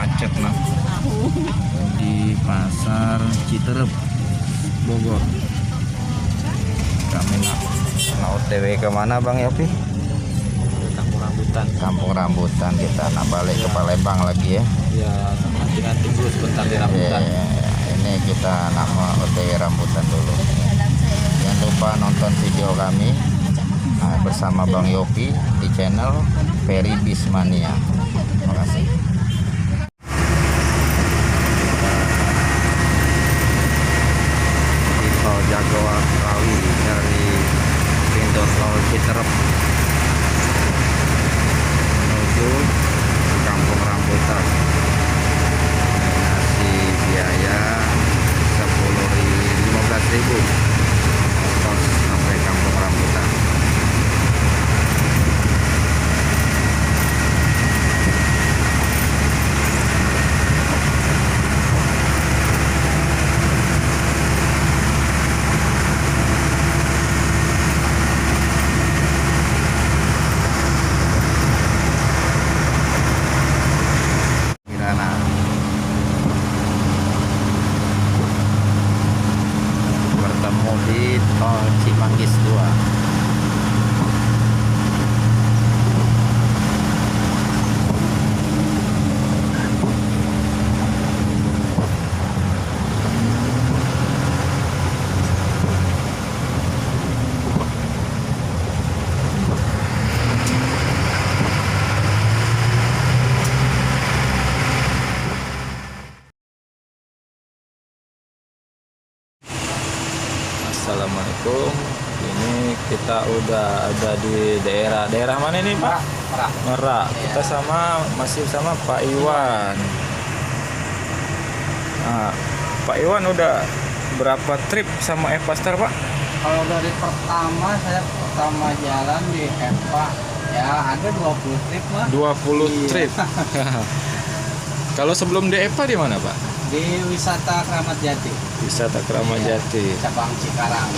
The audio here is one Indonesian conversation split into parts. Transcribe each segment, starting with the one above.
macet nah di pasar Citerep Bogor. Kami nak OTW kemana Bang Yopi? Kampung Rambutan. Kampung Rambutan. Kita nak balik ke Palembang lagi ya. Ya, nanti dulu sebentar di Rambutan. Ini kita nama OTW Rambutan dulu. Jangan lupa nonton video kami bersama Bang Yopi di channel Ferry Bismania. Terima kasih. Di tol Jagoan Rawi dari pintu tol Citerep menuju Kampung Rambutan. Ngasih biaya 15.000 ongkos sampai Kampung Rambutan. Bertemu di tol Cimanggis 2. Assalamualaikum. Ini kita udah ada di daerah mana ini Pak? Merak. Kita masih sama Pak Iwan. Nah, Pak Iwan udah berapa trip sama Evastar Pak? Kalau dari saya pertama jalan di EVA ya ada 20 trip mah. 20 Iya. trip. Kalau sebelum di EVA di mana Pak? Di wisata Keramat Jati. Wisata Keramat Iya, Jati. cabang Cikarang.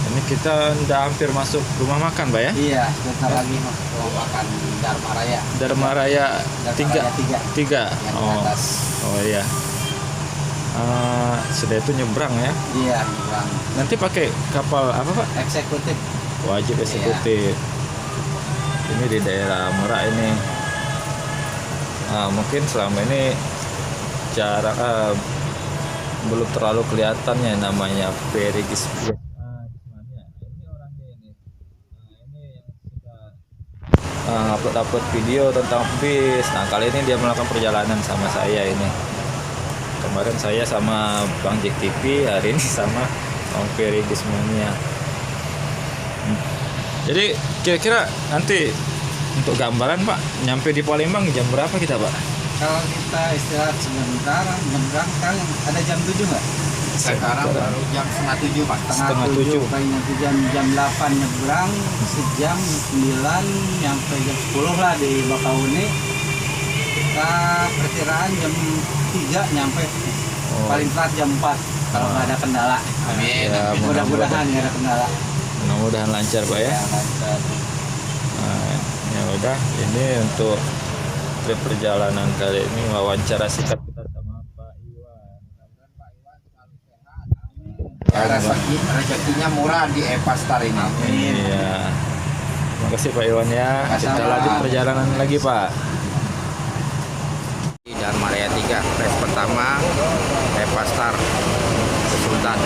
Ini kita udah hampir masuk rumah makan Pak ya? Iya, sebentar lagi masuk ke makan Dharma Raya. Dharma Raya 3. Yang di atas. Oh iya. Sudah itu nyebrang ya. Iya, Bang. Nanti pakai kapal apa Pak? Eksekutif. Wajib eksekutif. Ini di daerah Merak ini. Mungkin selama ini jarak belum terlalu kelihatannya namanya Ferry Bismania. Ini orangnya ini. Ini yang suka upload video tentang bis. Nah kali ini dia melakukan perjalanan sama saya ini. Kemarin saya sama Bang Jack TV, hari ini sama Bang Ferry Bismania. Jadi kira-kira nanti untuk gambaran Pak, nyampe di Palembang jam berapa kita Pak? Kalau kita istirahat sebentar, nyebrang kan ada jam 7 nggak? Sekarang baru jam setengah 7 Pak. Setengah 7. Kayaknya jam 8 nyebrang, sejam 9 nyampe jam 10 lah di Bakahuni. Kita perkiraan jam 3 nyampe. Paling telat jam 4 kalau nggak ada kendala. Amin. Ya, Mudah-mudahan nggak ada kendala. Mudah-mudahan lancar Pak ya. Ya, lancar. Nah, ya udah, ini untuk trip perjalanan kali ini wawancara singkat kita sama Pak Iwan. Rezekinya murah di Evastar ini. Iya. Terima kasih Pak Iwan ya. Kita lanjut perjalanan lagi Pak. Di Dharma Raya 3, race pertama Evastar Sultan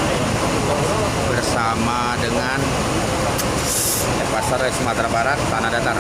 bersama dengan Evastar Race Sumatera Barat Tanah Datar.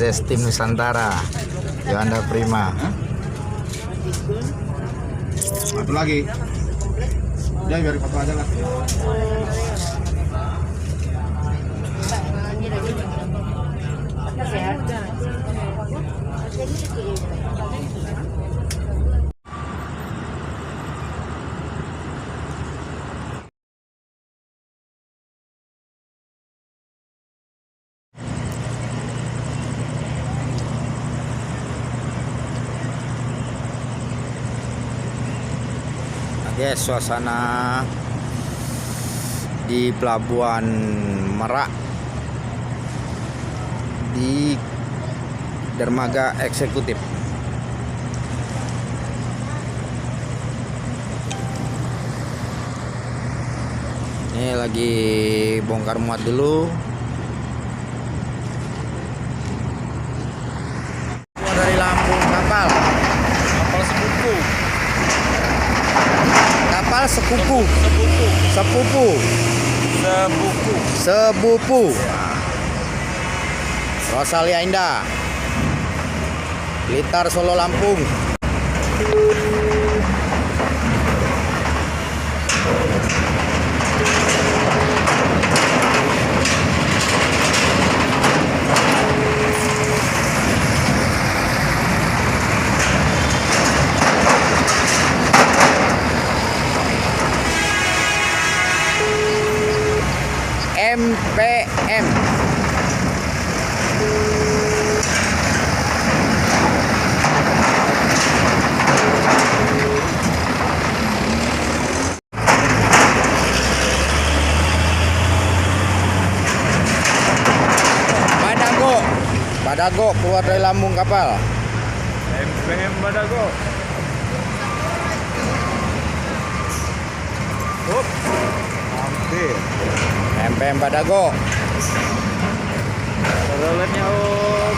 Azes tim Nusantara. Yohanda Prima. Satu lagi. Dia biar foto aja lah. Oke, suasana di Pelabuhan Merak di dermaga eksekutif. Ini lagi bongkar muat dulu. Dari Lampung kapal sepupu. Kapal sepupu. Rosalia Indah, Blitar, Solo, Lampung. MPM. Badago keluar dari lambung kapal. MPM Badago. Hampir. MPM Badago. Rolannya Om.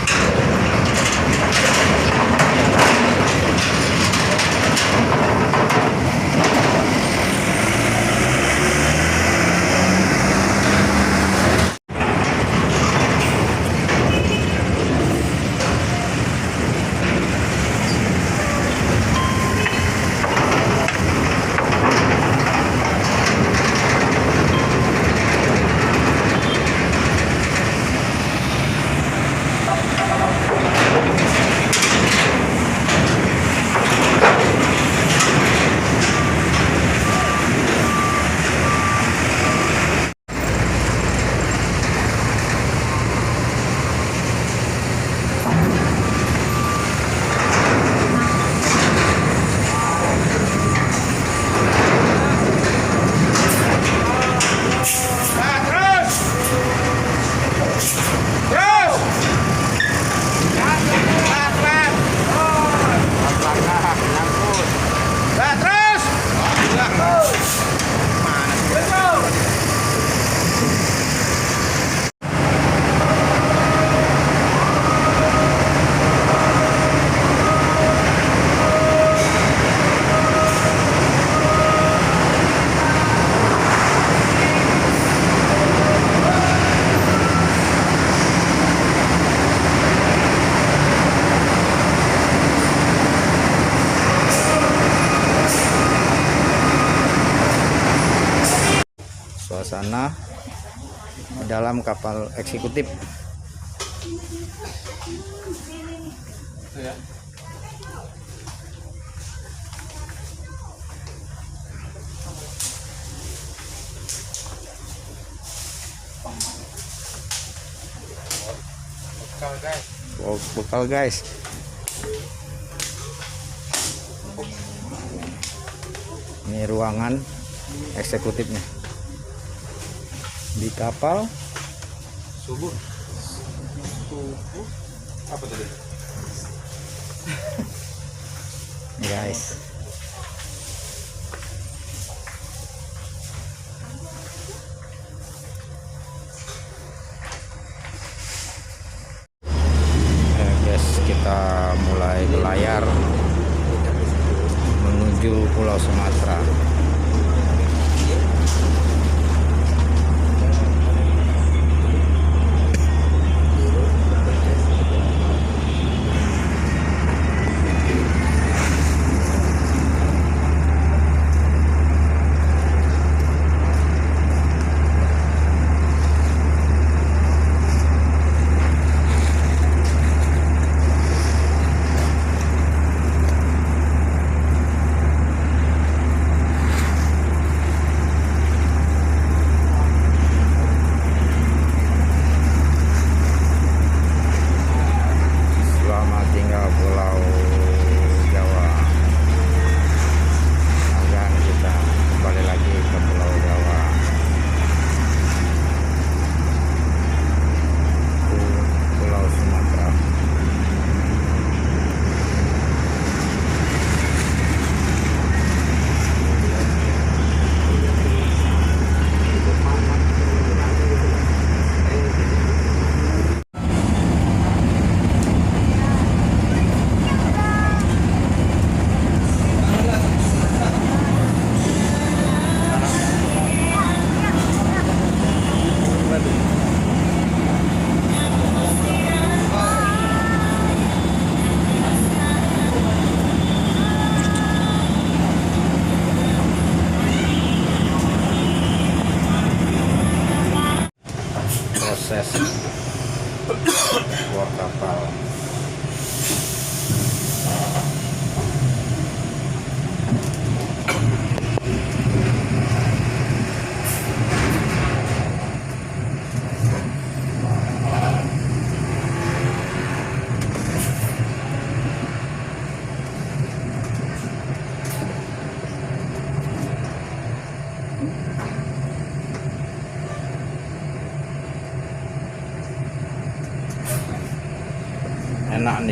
Suasana di dalam kapal eksekutif. Bekal guys. Ini ruangan eksekutifnya di kapal Subuh. Apa tadi? guys. Guys, kita mulai berlayar menuju Pulau Sumatera.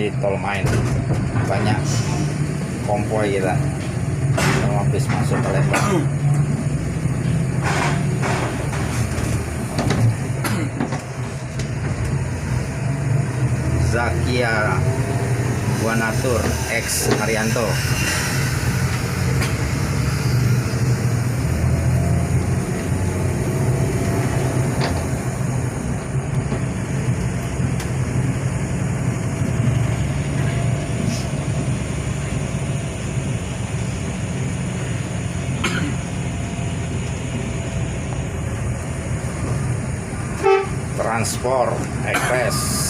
di tol main banyak konvoy kita habis masuk Palembang. Zakia Buanatur X Haryanto. Transport Express.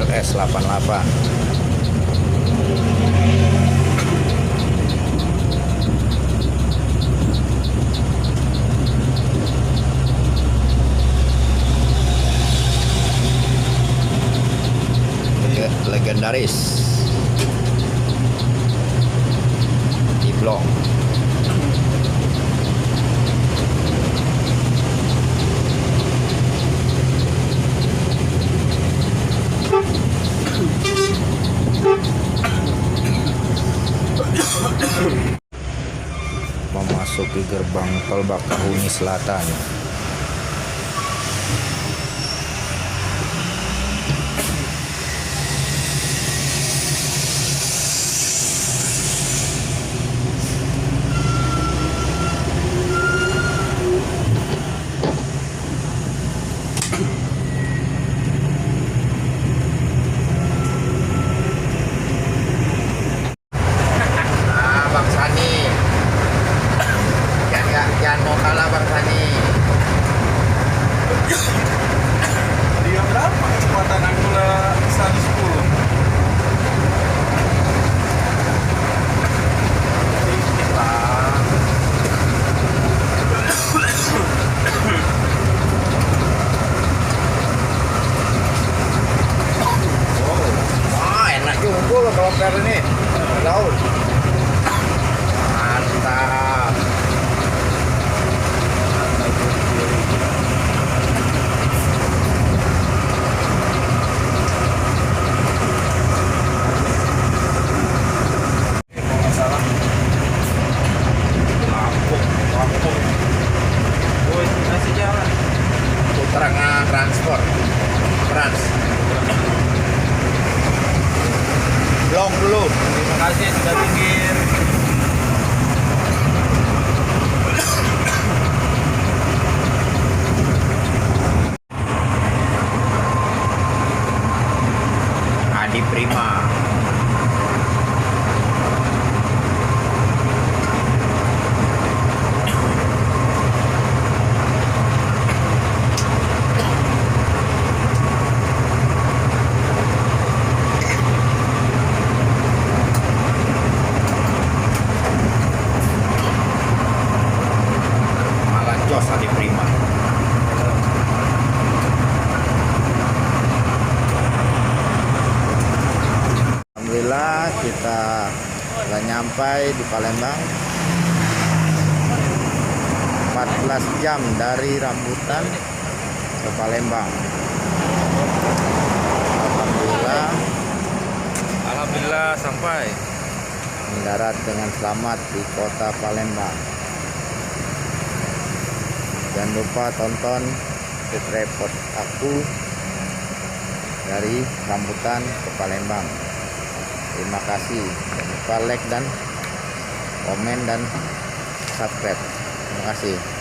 LS88. Legendaris di blok. Memasuki gerbang tol Bakahuni Selatan. Bang Sani, jangan mau kalah Bang Sani. Dia berapa kecepatan Anggula 110? Wah, enak juga kalau per ini. Laut. Mantap. Putra transport trans blok dulu. Terima kasih sudah pinggir. Adi Prima. Jos Adi Prima. Alhamdulillah kita sudah nyampai di Palembang. 14 jam dari Rambutan ke Palembang. Alhamdulillah sampai. Mendarat dengan selamat di kota Palembang. Jangan lupa tonton trip report aku dari Rambutan ke Palembang. Terima kasih. Jangan lupa like dan komen dan subscribe. Terima kasih.